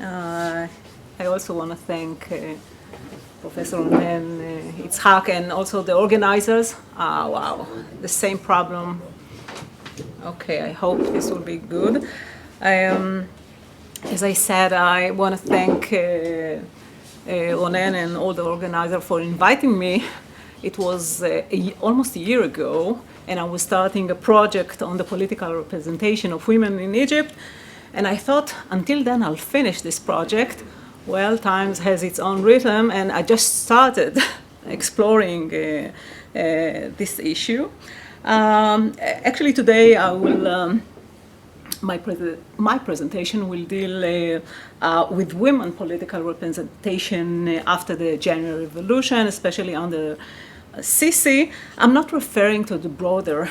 I also want to thank Professor Ronen, Itzhak, and also the organizers. Wow, the same problem. Okay, I hope this will be good. As I said, I want to thank Ronen and all the organizers for inviting me. It was almost a year ago, and I was starting a project on the political representation of women in Egypt. And I thought, until then, I'll finish this project. Well, time has its own rhythm, and I just started exploring this issue. Actually, today I will, my presentation will deal with women political representation after the January Revolution, especially under Sisi. I'm not referring to the broader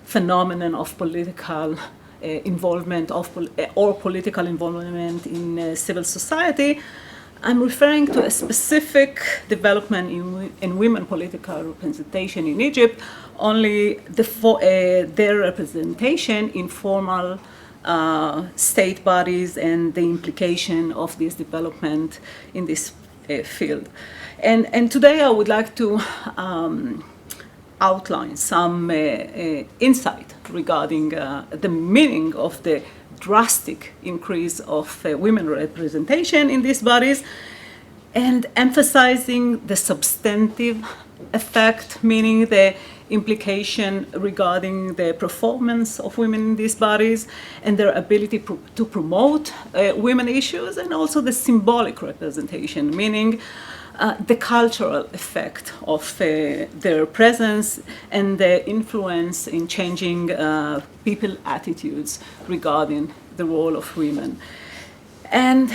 phenomenon of political involvement or political involvement in civil society. I'm referring to a specific development in women political representation in Egypt, only their representation in formal state bodies and the implication of this development in this field. And today I would like to outline some insight regarding the meaning of the drastic increase of women representation in these bodies, and emphasizing the substantive effect, meaning the implication regarding the performance of women in these bodies and their ability to promote women issues, and also the symbolic representation, meaning the cultural effect of their presence and the influence in changing people's attitudes regarding the role of women. And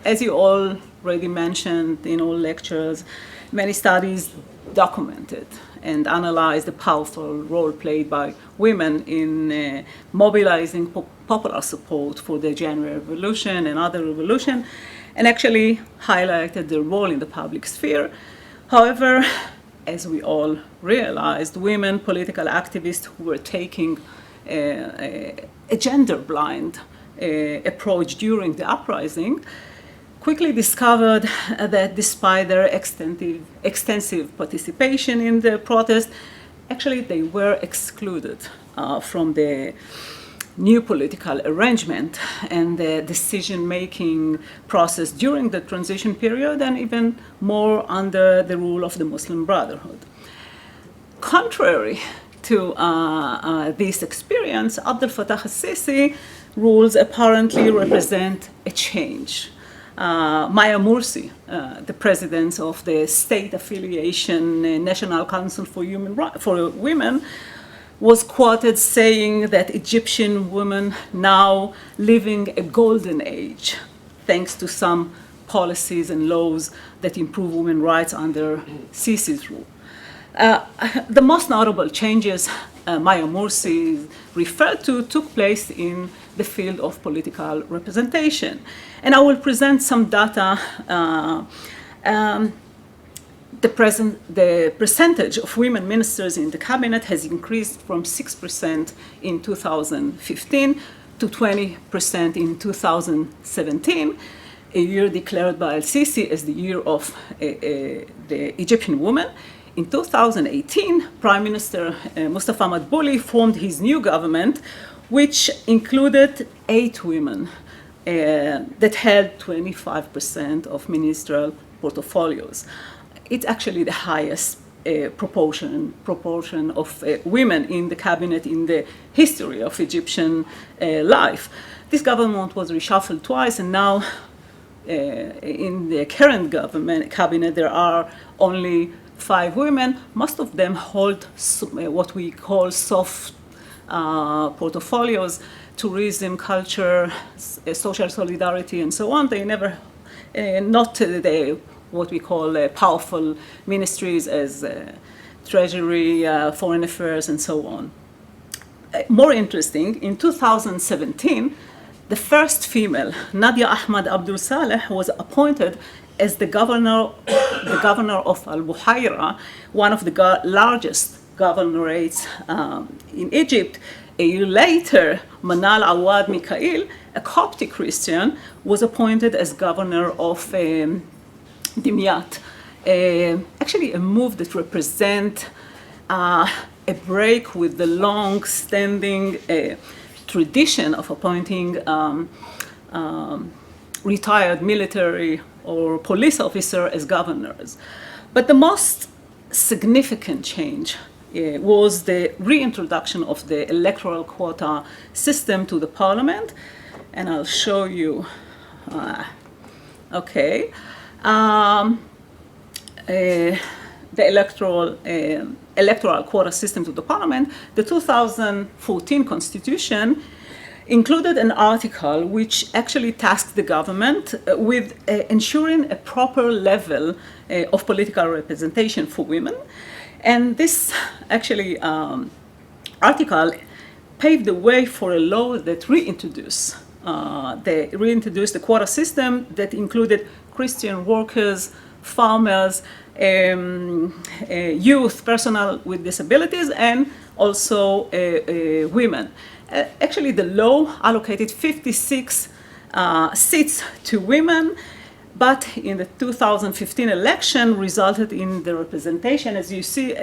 as you already mentioned in all lectures, many studies documented and analyzed the powerful role played by women in mobilizing popular support for the January Revolution and other revolutions, and actually highlighted their role in the public sphere. However, as we all realized, women political activists who were taking a gender-blind approach during the uprising quickly discovered that despite their extensive participation in the protest, actually they were excluded from the new political arrangement and the decision-making process during the transition period, and even more under the rule of the Muslim Brotherhood. Contrary to this experience, Abdel Fattah al-Sisi rules apparently represent a change. Maya Mursi, the president of the state affiliation National Council for Women, was quoted saying that Egyptian women now living a golden age, thanks to some policies and laws that improve women's rights under Sisi's rule. The most notable changes Maya Mursi referred to took place in the field of political representation. And I will present some data. The percentage of women ministers in the cabinet has increased from 6% in 2015 to 20% in 2017, a year declared by al-Sisi as the year of the Egyptian woman. In 2018, Prime Minister Mustafa Madbouli formed his new government, which included 8 women that held 25% of ministerial portfolios. It's actually the highest proportion of women in the cabinet in the history of Egyptian life. This government was reshuffled twice, and now in the current cabinet there are only 5 women. Most of them hold what we call soft portfolios: tourism, culture, social solidarity, and so on. They never, not what we call powerful ministries as treasury, foreign affairs, and so on. More interesting, in 2017, the first female, Nadia Ahmad Abdul Saleh, was appointed as the governor of Al-Buhaira, one of the largest governorates in Egypt, A year later, Manal Awad Mikhail, a Coptic Christian, was appointed as governor of Dimyat. Actually, a move that represents a break with the long-standing tradition of appointing retired military or police officer as governors. But the most significant change was the reintroduction of the electoral quota system to the parliament, and I'll show you. The electoral quota system to the parliament. The 2014 constitution included an article which actually tasked the government with ensuring a proper level of political representation for women. And this actually article paved the way for a law that reintroduced the quota system that included Christian workers, farmers, youth, personnel with disabilities, and also women. Actually, the law allocated 56 seats to women, but in the 2015 election resulted in the representation, as you see,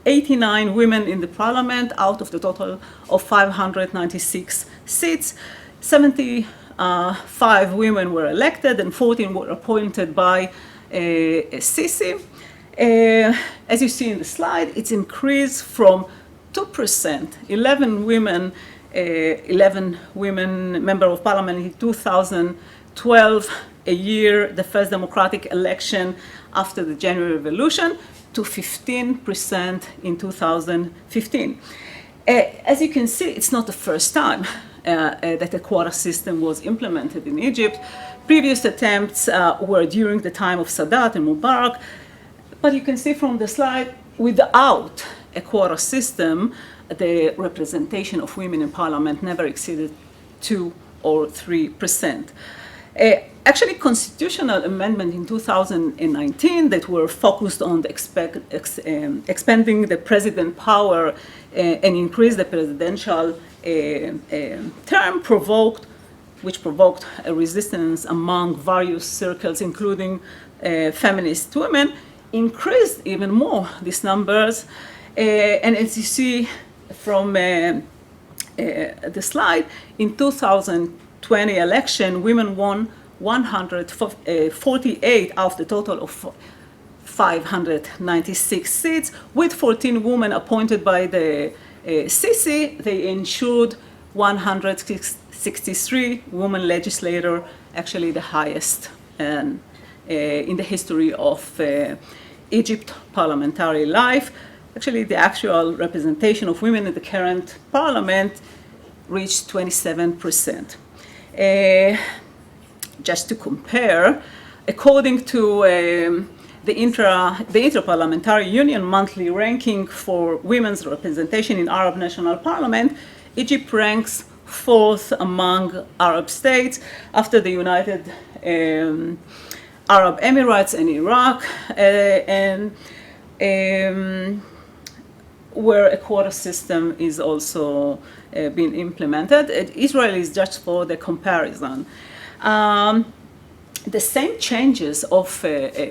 89 women in the parliament out of the total of 596 seats. 75 women were elected and 14 were appointed by Sisi. As you see in the slide, it's increased from 2%, 11 women member of parliament in 2012, a year, the first democratic election after the January Revolution, to 15% in 2015. As you can see, it's not the first time that a quota system was implemented in Egypt. Previous attempts were during the time of Sadat and Mubarak, but you can see from the slide, without a quota system, the representation of women in parliament never exceeded 2 or 3%. Actually, constitutional amendment in 2019 that were focused on expanding the president power and increase the presidential term provoked a resistance among various circles, including feminist women, increased even more these numbers. And as you see from the slide, in 2020 election, women won 148 out of the total of 596 seats. With 14 women appointed by the Sisi, they ensured 163 women legislators, actually the highest in the history of Egypt parliamentary life. Actually, the actual representation of women in the current parliament reached 27%. Just to compare, according to the Inter-Parliamentary Union monthly ranking for women's representation in Arab National Parliament, Egypt ranks 4th among Arab states after the United Arab Emirates and Iraq, where a quota system is also being implemented. Israel is just for the comparison. The same changes of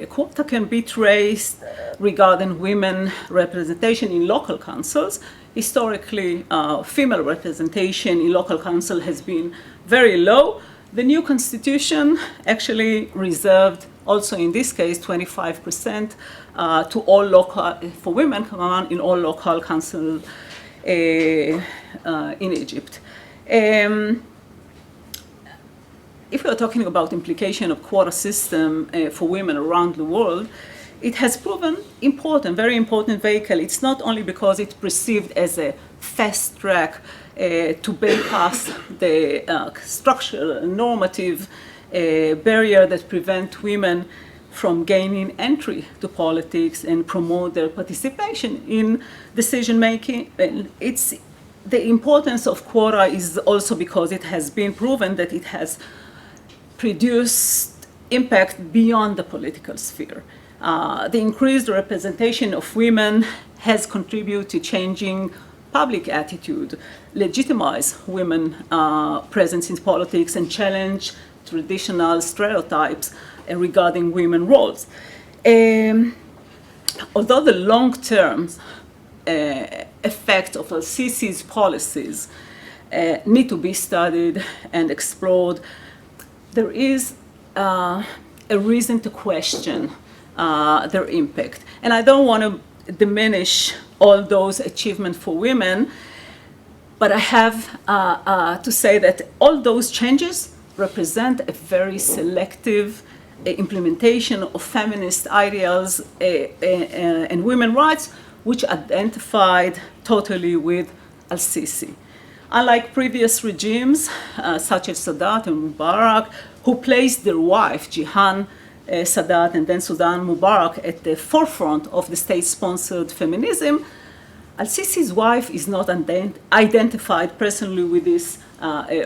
quota can be traced regarding women representation in local councils. Historically, female representation in local council has been very low. The new constitution actually reserved, also in this case, 25% to all local, for women in all local councils in Egypt. If we are talking about implication of quota system for women around the world, it has proven important, very important vehicle. It's not only because it's perceived as a fast track to bypass the structural normative barrier that prevent women from gaining entry to politics and promote their participation in decision making. It's the importance of quota is also because it has been proven that it has produced impact beyond the political sphere. The increased representation of women has contributed to changing public attitude, legitimize women presence in politics and challenge traditional stereotypes regarding women roles. Although the long-term effect of al-Sisi's policies need to be studied and explored, there is a reason to question their impact. And I don't want to diminish all those achievements for women, but I have to say that all those changes represent a very selective implementation of feminist ideals and women's rights, which identified totally with al-Sisi. Unlike previous regimes, such as Sadat and Mubarak, who placed their wife, Jihan Sadat and then Sudan Mubarak, at the forefront of the state-sponsored feminism, al-Sisi's wife is not identified personally with this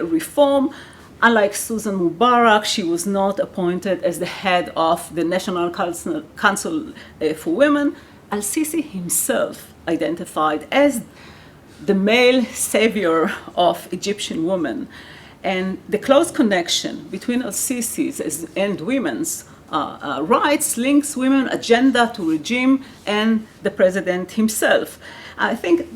reform. Unlike Susan Mubarak, she was not appointed as the head of the National Council for Women. Al-Sisi himself identified as the male savior of Egyptian women. And the close connection between al-Sisi's and women's rights links women's agenda to regime and the president himself. I think,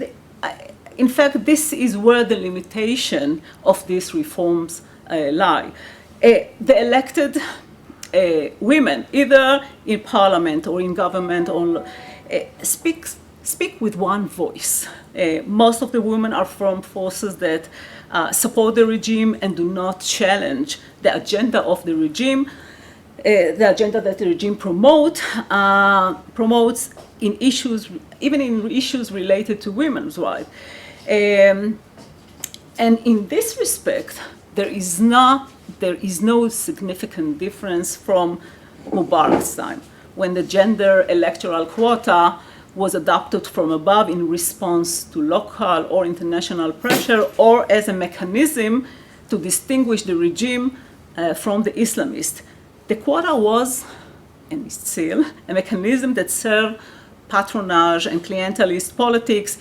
in fact, this is where the limitation of these reforms lie. The elected women, either in parliament or in government, speak with one voice. Most of the women are from forces that support the regime and do not challenge the agenda of the regime, the agenda that the regime promotes in issues, even in issues related to women's rights. And in this respect, there is no significant difference from Mubarak's time, when the gender electoral quota was adopted from above in response to local or international pressure, or as a mechanism to distinguish the regime from the Islamists. The quota was, and is still, a mechanism that served patronage and clientelist politics,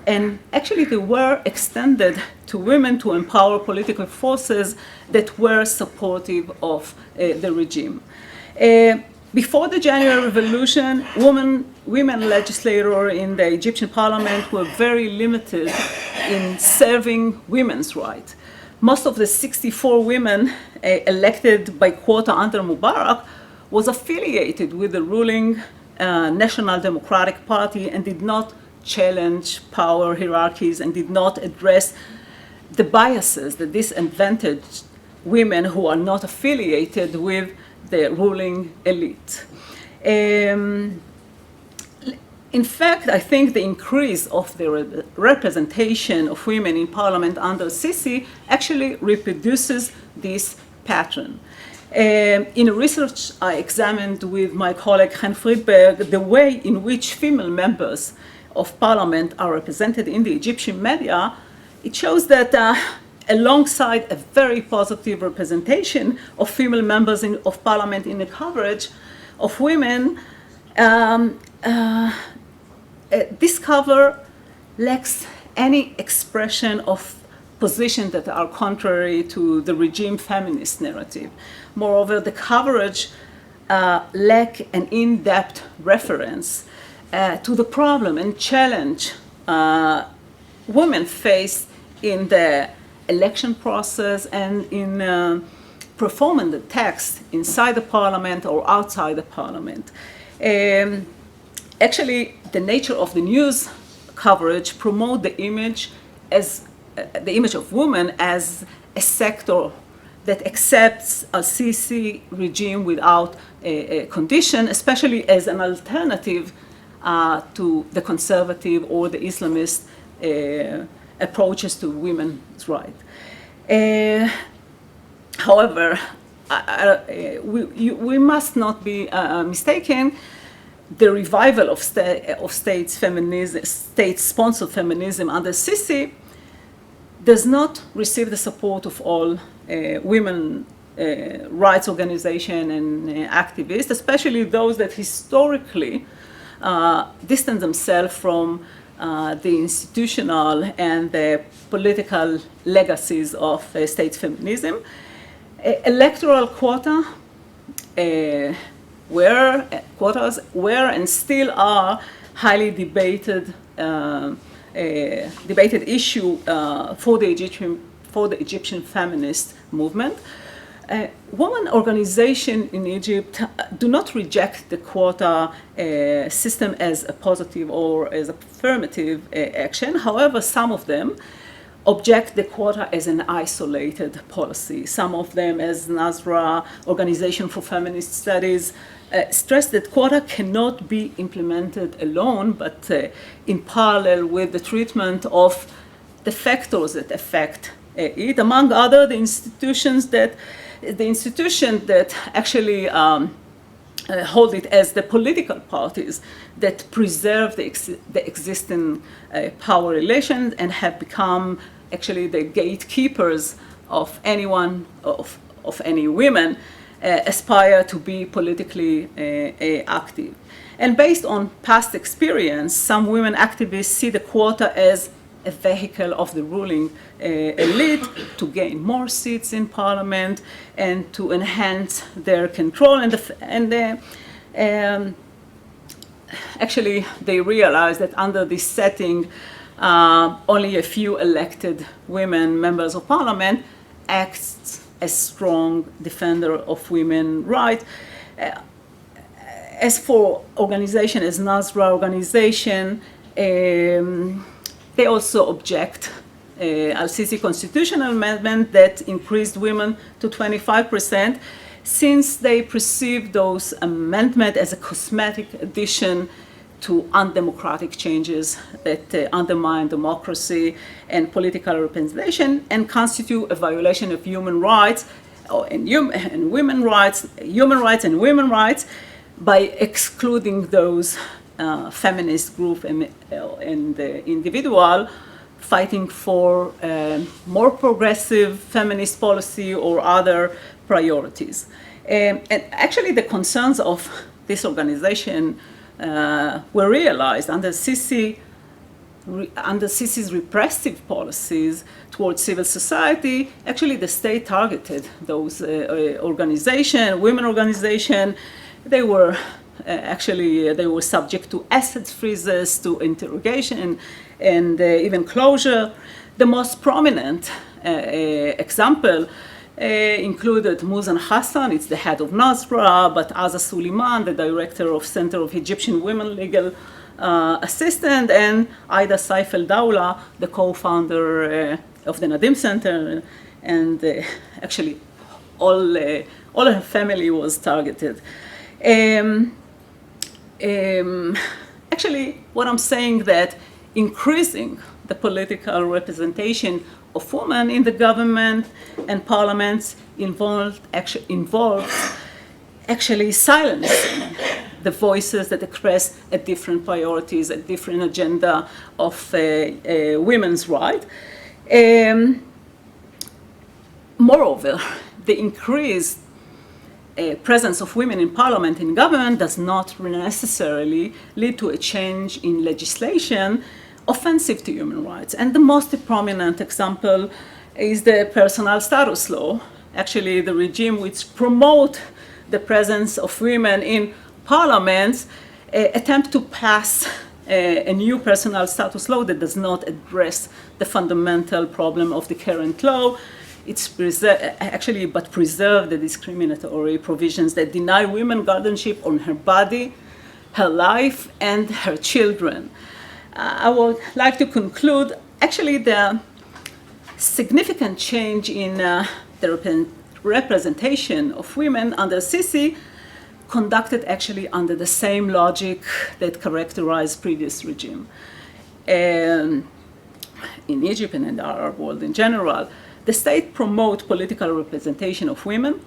and actually they were extended to women to empower political forces that were supportive of the regime. Before the January Revolution, women legislators in the Egyptian parliament were very limited in serving women's rights. Most of the 64 women elected by quota under Mubarak was affiliated with the ruling National Democratic Party and did not challenge power hierarchies and did not address the biases that disadvantaged women who are not affiliated with the ruling elite. In fact, I think the increase of the representation of women in parliament under Sisi actually reproduces this pattern. In a research I examined with my colleague Chen Friedberg, the way in which female members of parliament are represented in the Egyptian media, it shows that alongside a very positive representation of female members of parliament in the coverage of women, this cover lacks any expression of positions that are contrary to the regime feminist narrative. Moreover, the coverage lacks an in-depth reference to the problem and challenge women face in the election process and in performing the text inside the parliament or outside the parliament. Actually, the nature of the news coverage promote the image of women as a sector that accepts al-Sisi regime without a condition, especially as an alternative to the conservative or the Islamist approaches to women's rights. However, we must not be mistaken. The revival of state-sponsored feminism under Sisi does not receive the support of all women rights organizations and activists, especially those that historically distance themselves from the institutional and the political legacies of state feminism. Electoral quotas were and still are highly debated issue for the Egyptian feminist movement. Women organizations in Egypt do not reject the quota system as a positive or as a affirmative action. However, some of them object the quota as an isolated policy. Some of them, as Nazra, Organization for Feminist Studies, stress that quota cannot be implemented alone, but in parallel with the treatment of the factors that affect it, among other the institutions that actually hold it as the political parties that preserve the existing power relations and have become actually the gatekeepers of anyone, of any women aspire to be politically active. And based on past experience, some women activists see the quota as a vehicle of the ruling elite to gain more seats in parliament and to enhance their control. Actually, they realize that under this setting, only a few elected women members of parliament act as strong defender of women's rights. As for organization, as Nazra organization, they also object Al-Sisi constitutional amendment that increased women to 25%, since they perceive those amendments as a cosmetic addition to undemocratic changes that undermine democracy and political representation and constitute a violation of human rights and women's rights, human rights and women's rights, by excluding those feminist group and individual fighting for more progressive feminist policy or other priorities. And actually the concerns of this organization were realized under Sisi's repressive policies towards civil society. Actually, the state targeted those women organizations. They were subject to asset freezes, to interrogation, and even closure. The most prominent example included Muzan Hassan, it's the head of Nazra, but Aza Suleiman, the director of Center of Egyptian Women Legal Assistant, and Aida Saif el-Dawla, the co-founder of the Nadim Center, and actually all her family was targeted. Actually, what I'm saying that increasing the political representation of women in the government and parliaments involves actually silencing the voices that express a different priorities, a different agenda of women's rights. Moreover, the increased presence of women in parliament and government does not necessarily lead to a change in legislation offensive to human rights. And the most prominent example is the personal status law, actually the regime which promote the presence of women in parliaments, attempt to pass a new personal status law that does not address the fundamental problem of the current law. It's but preserve the discriminatory provisions that deny women guardianship on her body, her life, and her children. I would like to conclude, actually, the significant change in the representation of women under Sisi conducted actually under the same logic that characterized previous regime. In Egypt and in the Arab world in general, the state promote political representation of women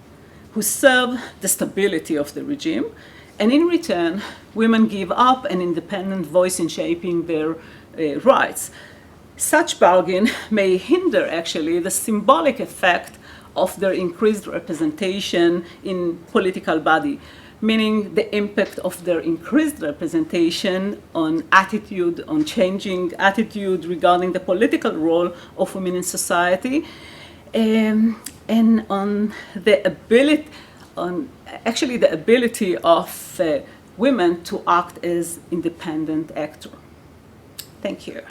who serve the stability of the regime, and in return, women give up an independent voice in shaping their rights. Such bargain may hinder actually the symbolic effect of their increased representation in political body. meaning the impact of their increased representation on attitude, on changing attitude regarding the political role of women in society, and on the ability, the ability of women to act as independent actors. Thank you.